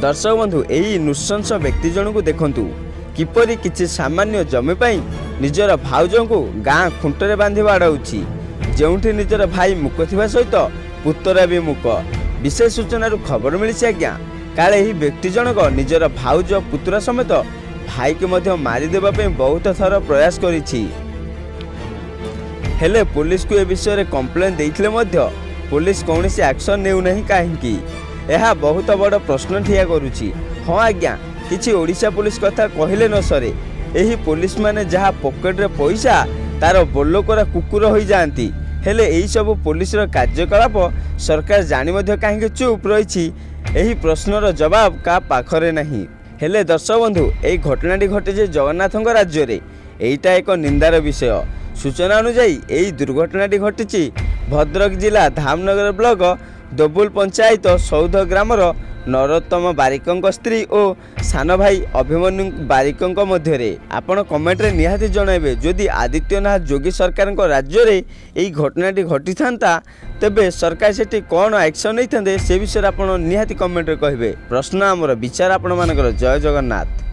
दर्शक बंधु यही नृशंस व्यक्ति जन को देखु किपरि किछि सामान्य जमी पाई निजर भाउज को गाँ खुंटरे बांधि बाड़ाऊँच जोठी निजर भाई मुक थिबा सहित पुतरा भी मुक। विशेष सूचना खबर मिली आज्ञा काले यही व्यक्ति जनक निजर भाउज पुतरा समेत भाई के मध्य मारिदेबा पे बहुत थर प्रयास करिछि। हेले पुलिस को ए विषय में कंप्लेन देइथिले मध्य पुलिस कौन सी एक्शन नेउ नहीं कहीं यह बहुत बड़ प्रश्न ठिया करुछि। हाँ आज्ञा किछि ओडिशा पुलिस कथा कहले न सरे यही पुलिस माने जहाँ पॉकेट रे पैसा तार बोलोकरा कुकुर हो जाती हेले यही सब पुलिस कार्यकलाप सरकार जानी मध्य कहीं चुप रही यही प्रश्नर जवाब का पाखरे नहीं। हेले दर्शक बंधु यही घटनाटी घटे जगन्नाथ राज्य में यहीटा एक निंदार विषय। सूचना अनुसार यही दुर्घटनाटी घटी भद्रक जिला धामनगर ब्लॉक दोबुल पंचायत सौध ग्रामर नरोत्तम बारिकों स्त्री और सान भाई अभिमन्यु बारिकों मध्य। आपण कमेंट रे निहाती जनइबे जदि आदित्यनाथ जोगी सरकार राज्य में यही घटनाटी घटी था तेबे सरकार सेठी कौन एक्शन नहीं था से विषय आप निहाती कमेंट रे कहिबे। प्रश्न आमर विचार आपण मानकर। जय जगन्नाथ।